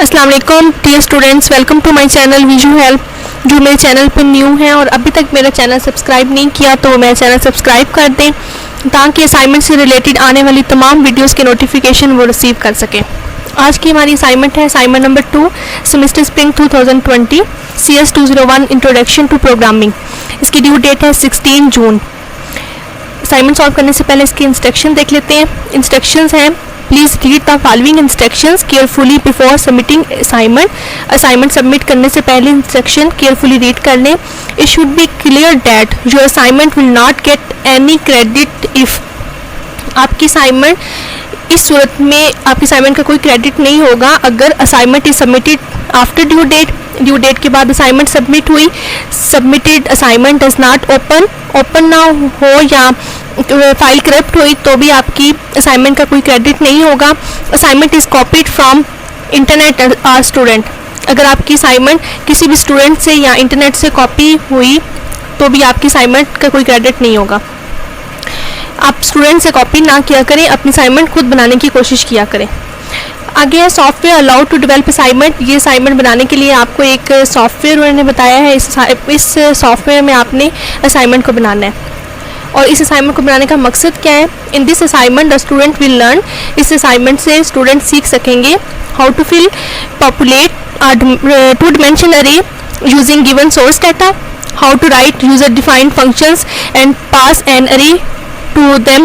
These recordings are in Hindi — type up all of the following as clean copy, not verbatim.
अस्सलाम वालेकुम dear students, welcome to my channel Viju help. जो मेरे चैनल पर न्यू हैं और अभी तक मेरा चैनल सब्सक्राइब नहीं किया तो मेरा चैनल सब्सक्राइब कर दें ताकि असाइनमेंट से रिलेटेड आने वाली तमाम वीडियोस के नोटिफिकेशन वो रिसीव कर सकें। आज की हमारी असाइनमेंट है assignment number 2 semester spring 2020 CS 201 introduction to programming. इसकी ड्यू डेट है 16 जून। असाइनमेंट सॉल्व करने से पहले इसके इंस्ट्रक्शन देख लेते हैं। इंस्ट्रक्शंस हैं, please read the following instructions carefully before submitting assignment. Assignment submit करने से पहले इंस्ट्रक्शन केयरफुली रीड कर लें। It should be clear that your assignment will not get any credit if. आपकी असाइनमेंट इस सूरत में आपकी असाइनमेंट का कोई क्रेडिट नहीं होगा अगर assignment is submitted after due date. Due date के बाद असाइनमेंट सबमिट हुई, submitted assignment does not open ना हो या फाइल करप्ट हुई तो भी आपकी असाइनमेंट का कोई क्रेडिट नहीं होगा। Assignment is copied from internet or student. अगर आपकी असाइनमेंट किसी भी स्टूडेंट से या इंटरनेट से कॉपी हुई तो भी आपकी असाइनमेंट का कोई क्रेडिट नहीं होगा। आप स्टूडेंट से कॉपी ना किया करें, अपनी असाइनमेंट खुद बनाने की कोशिश किया करें। आगे है software allowed to develop assignment. ये असाइनमेंट बनाने के लिए आपको एक सॉफ्टवेयर उन्होंने बताया है। इस सॉफ्टवेयर में आपने असाइनमेंट को बनाना है और इस असाइनमेंट को बनाने का मकसद क्या है। In this assignment the student will learn. इस असाइनमेंट से स्टूडेंट सीख सकेंगे how to fill populate two dimension array using given source data, how to write user defined functions and pass an array to them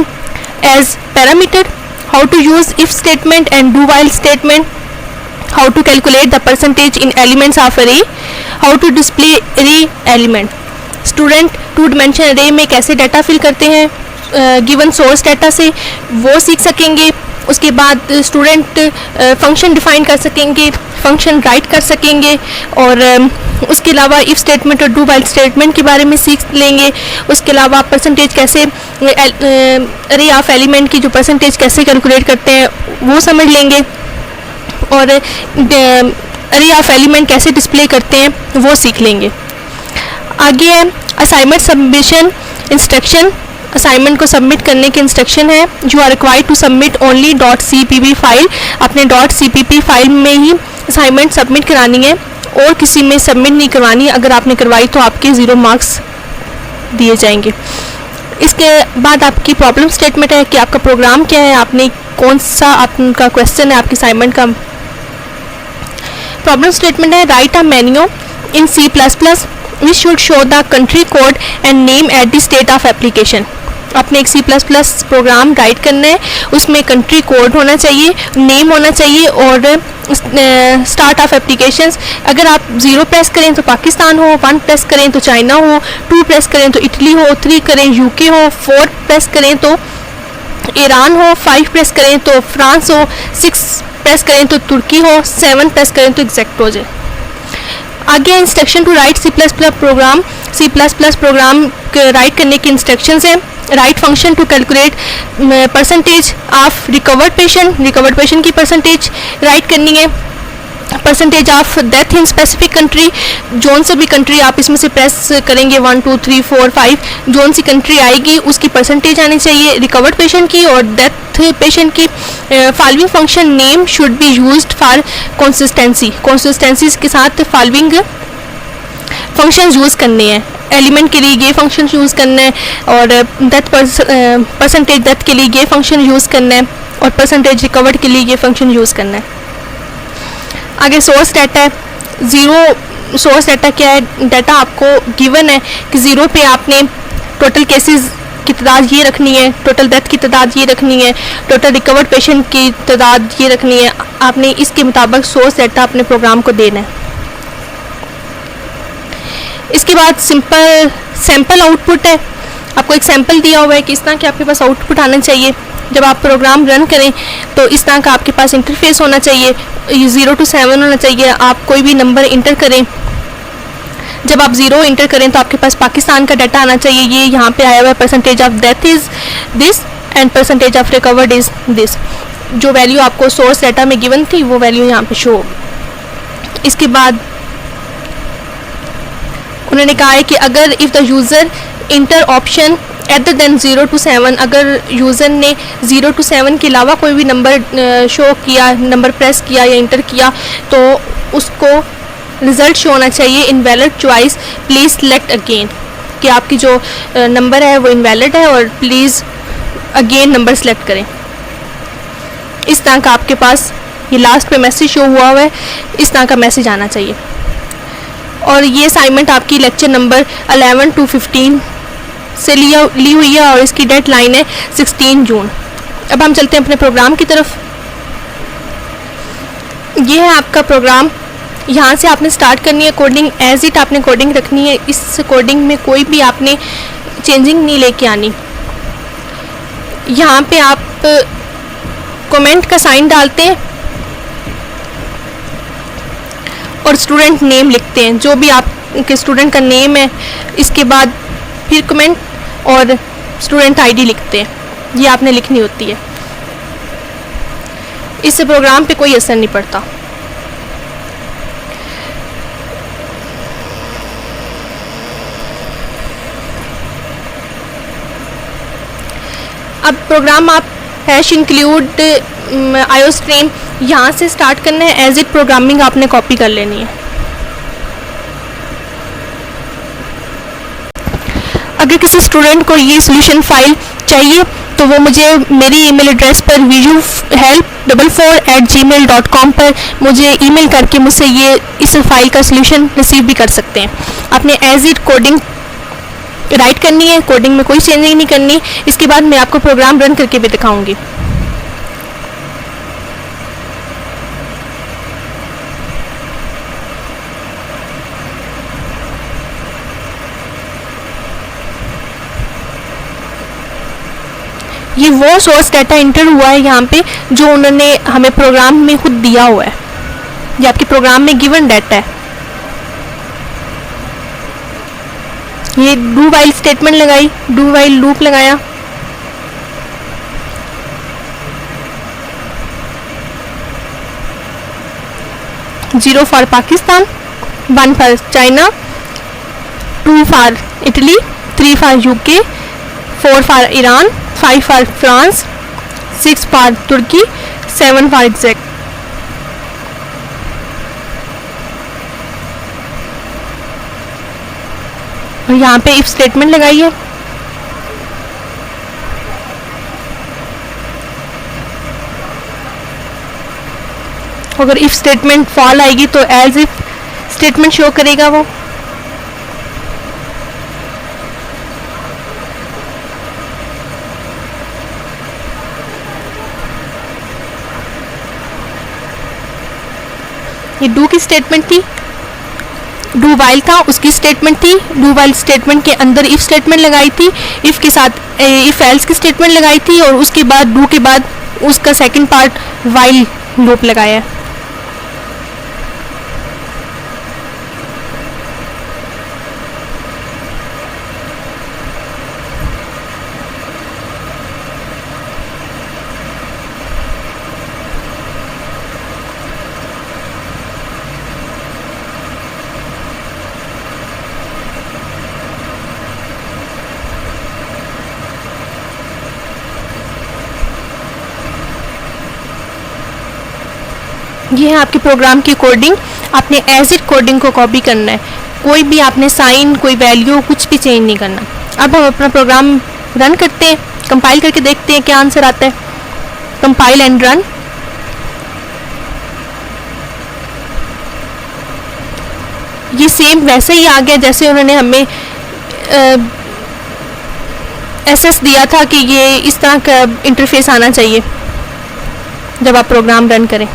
as parameter, how to use if statement and do while statement, how to calculate the percentage in elements of array, how to display array element। Student two dimension array में कैसे डाटा फिल करते हैं गिवन सोर्स डाटा से वो सीख सकेंगे। उसके बाद स्टूडेंट फंक्शन डिफाइन कर सकेंगे, फंक्शन राइट कर सकेंगे और उसके अलावा इफ़ स्टेटमेंट और डू वाइल स्टेटमेंट के बारे में सीख लेंगे। उसके अलावा परसेंटेज कैसे अरे ऑफ एलिमेंट की जो परसेंटेज कैसे कैलकुलेट करते हैं वो समझ लेंगे और अरे ऑफ एलिमेंट कैसे डिस्प्ले करते हैं वो सीख लेंगे। आगे है असाइनमेंट सबमिशन इंस्ट्रक्शन। असाइनमेंट को सबमिट करने के इंस्ट्रक्शन है। You are required to submit only .cpp file. अपने .cpp फाइल में ही असाइनमेंट सबमिट करानी है और किसी में सबमिट नहीं करवानी। अगर आपने करवाई तो आपके 0 मार्क्स दिए जाएंगे। इसके बाद आपकी प्रॉब्लम स्टेटमेंट है कि आपका प्रोग्राम क्या है, आपने कौन सा आपका क्वेश्चन है आपकी असाइनमेंट का। प्रॉब्लम स्टेटमेंट है right a menu in C++ which should show the country code and name at the state of application। आपने एक C++ प्रोग्राम राइट करना है, उसमें कंट्री कोड होना चाहिए, नेम होना चाहिए और स्टार्ट ऑफ एप्लीकेशंस। अगर आप 0 प्रेस करें तो पाकिस्तान हो, 1 प्रेस करें तो चाइना हो, 2 प्रेस करें तो इटली हो, 3 करें UK हो, 4 प्रेस करें तो ईरान हो, 5 प्रेस करें तो फ्रांस हो, 6 प्रेस करें तो तुर्की हो, 7 प्रेस करें तो एग्जैक्ट हो जाए। आगे instruction to write C++ program. C++ program write करने की इंस्ट्रक्शंस हैं। Write function to calculate percentage of recovered patient की परसेंटेज राइट करनी है। Percentage of death in specific country, zone से भी कंट्री आप इसमें से प्रेस करेंगे 1 2 3 4 5 जोन सी कंट्री आएगी उसकी परसेंटेज आनी चाहिए रिकवर्ड पेशेंट की और डेथ पेशेंट की। Following function name should be used for consistencies के साथ फॉलोइंग फंक्शन यूज़ करने हैं। एलिमेंट के लिए ये फंक्शन यूज़ करना है और डेथ परसेंटेज डेथ के लिए ये फंक्शन यूज़ करना है और परसेंटेज रिकवर्ड के लिए ये फंक्शन यूज़ करना है। आगे सोर्स डाटा है। 0 सोर्स डाटा क्या है, डाटा आपको गिवन है कि 0 पे आपने टोटल केसेस की तादाद ये रखनी है, टोटल डेथ की तादाद ये रखनी है, टोटल रिकवर्ड पेशेंट की तादाद ये रखनी है। आपने इसके मुताबिक सोर्स डाटा अपने प्रोग्राम को देना है। इसके बाद सैम्पल आउटपुट है। आपको एक सैम्पल दिया हुआ है कि इस तरह के आपके पास आउटपुट आना चाहिए। जब आप प्रोग्राम रन करें तो इस तरह का आपके पास इंटरफेस होना चाहिए, 0 to 7 होना चाहिए। आप कोई भी नंबर इंटर करें, जब आप 0 इंटर करें तो आपके पास पाकिस्तान का डाटा आना चाहिए। ये यहाँ पे आया हुआ है percentage of death is this and percentage of recovered is this. जो वैल्यू आपको सोर्स डाटा में गिवन थी वो वैल्यू यहाँ पे शो होगी। इसके बाद उन्होंने कहा है कि अगर if the user inter option other than 0 to 7, अगर यूज़र ने 0 to 7 के अलावा कोई भी नंबर शो किया, नंबर प्रेस किया या इंटर किया, तो उसको रिज़ल्ट शो होना चाहिए invalid choice, please select again, कि आपकी जो नंबर है वो इनवैलिड है और प्लीज़ अगेन नंबर सेलेक्ट करें। इस तरह का आपके पास ये लास्ट पे मैसेज शो हुआ है, इस तरह का मैसेज आना चाहिए। और ये असाइनमेंट आपकी लेक्चर नंबर 11 to 15 से ली हुई है और इसकी डेडलाइन है 16 जून। अब हम चलते हैं अपने प्रोग्राम की तरफ। ये है आपका प्रोग्राम, यहाँ से आपने स्टार्ट करनी है कोडिंग, एज इट आपने कोडिंग रखनी है। इस कोडिंग में कोई भी आपने चेंजिंग नहीं लेके आनी। यहाँ पे आप कमेंट का साइन डालते हैं और स्टूडेंट नेम लिखते हैं, जो भी आपके स्टूडेंट का नेम है, इसके बाद फिर कमेंट और स्टूडेंट आईडी लिखते हैं, ये आपने लिखनी होती है। इससे प्रोग्राम पे कोई असर नहीं पड़ता। अब प्रोग्राम आप हैश इंक्लूड आयोस्ट्रीम यहाँ से स्टार्ट करना है, एज इट प्रोग्रामिंग आपने कॉपी कर लेनी है। अगर किसी स्टूडेंट को ये सॉल्यूशन फाइल चाहिए तो वो मुझे मेरी ईमेल एड्रेस पर visuhelp44@gmail.com पर मुझे ईमेल करके मुझसे ये इस फाइल का सॉल्यूशन रिसीव भी कर सकते हैं। आपने एज इट कोडिंग राइट करनी है, कोडिंग में कोई चेंजिंग नहीं करनी। इसके बाद मैं आपको प्रोग्राम रन करके भी दिखाऊंगी। ये वो सोर्स डाटा इंटर हुआ है यहाँ पे जो उन्होंने हमें प्रोग्राम में खुद दिया हुआ है, ये आपके प्रोग्राम में गिवन डाटा है। ये डू वाइल स्टेटमेंट लगाई, डू वाइल लूप लगाया, zero for Pakistan, 1 for China, 2 for Italy, 3 for UK, 4 for Iran, 5 for France, 6 for तुर्की, 7 फॉर एग्जैक्ट। और यहाँ पे इफ स्टेटमेंट लगाई है। अगर इफ स्टेटमेंट फॉल आएगी तो एज इफ स्टेटमेंट शो करेगा वो। ये डू की स्टेटमेंट थी, डू वाइल था उसकी स्टेटमेंट थी, डू वाइल स्टेटमेंट के अंदर इफ स्टेटमेंट लगाई थी, इफ के साथ इफ एल्स की स्टेटमेंट लगाई थी और उसके बाद डू के बाद उसका सेकंड पार्ट वाइल लूप लगाया। ये है आपके प्रोग्राम की कोडिंग। आपने एज इट कोडिंग को कॉपी करना है, कोई भी आपने साइन, कोई वैल्यू, कुछ भी चेंज नहीं करना। अब हम अपना प्रोग्राम रन करते हैं, कंपाइल करके देखते हैं क्या आंसर आता है। Compile and run. ये सेम वैसे ही आ गया जैसे उन्होंने हमें एसएस दिया था कि ये इस तरह का इंटरफेस आना चाहिए जब आप प्रोग्राम रन करें।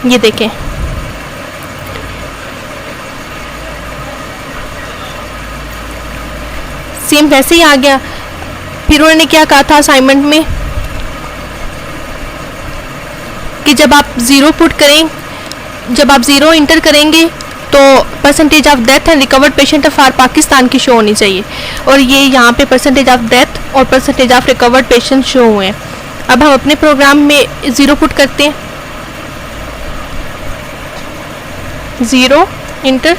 ये देखें, सेम वैसे ही आ गया। फिर उन्होंने क्या कहा था असाइनमेंट में कि जब आप ज़ीरो पुट करें, जब आप ज़ीरो इंटर करेंगे तो percentage of death and recovered patient of our Pakistan की शो होनी चाहिए। और ये यहाँ पे परसेंटेज ऑफ डेथ और percentage of recovered patient show हुए हैं। अब हम अपने प्रोग्राम में ज़ीरो पुट करते हैं, ज़ीरो इंटर,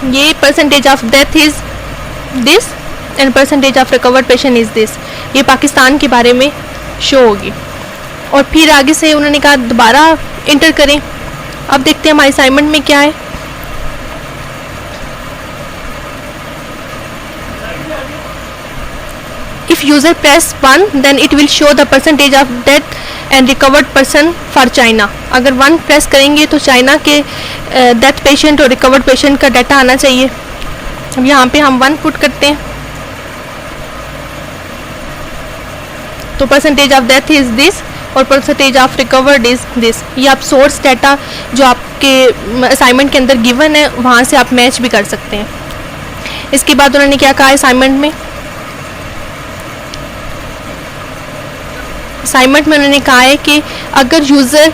ये percentage of death is this and percentage of recovered patient is this. ये पाकिस्तान के बारे में शो होगी। और फिर आगे से उन्होंने कहा दोबारा इंटर करें। अब देखते हैं हमारे असाइनमेंट में क्या है। If user press 1 then it will show the percentage of death and recovered person for China. अगर 1 प्रेस करेंगे तो चाइना के डेथ पेशेंट और रिकवर्ड पेशेंट का डाटा आना चाहिए। अब यहाँ पे हम 1 पुट करते हैं तो percentage of death is this और percentage of recovered is this. ये आप सोर्स डाटा जो आपके असाइनमेंट के अंदर गिवन है वहाँ से आप मैच भी कर सकते हैं। इसके बाद उन्होंने क्या कहा असाइनमेंट में, उन्होंने कहा है कि अगर यूज़र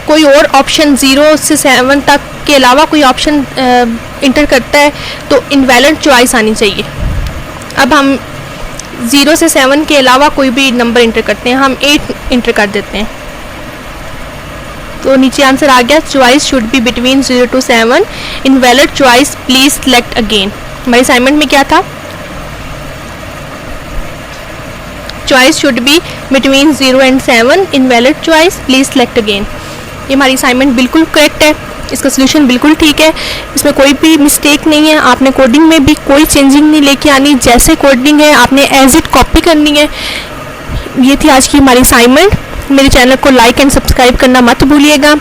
कोई और ऑप्शन 0 से 7 तक के अलावा कोई ऑप्शन इंटर करता है तो इनवैलिड चॉइस आनी चाहिए। अब हम 0 से 7 के अलावा कोई भी नंबर इंटर करते हैं, हम 8 इंटर कर देते हैं तो नीचे आंसर आ गया choice should be between 0 to 7, invalid choice please select again. हमारे असाइनमेंट में क्या था, choice should be between 0 and 7, invalid choice please select again. ये हमारी असाइनमेंट बिल्कुल करेक्ट है, इसका सोल्यूशन बिल्कुल ठीक है, इसमें कोई भी मिस्टेक नहीं है। आपने कोडिंग में भी कोई चेंजिंग नहीं लेके आनी, जैसे कोडिंग है आपने एज इट कॉपी करनी है। ये थी आज की हमारी असाइनमेंट। मेरे चैनल को लाइक एंड सब्सक्राइब करना मत भूलिएगा।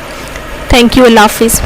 थैंक यू, अल्लाह हाफिज़।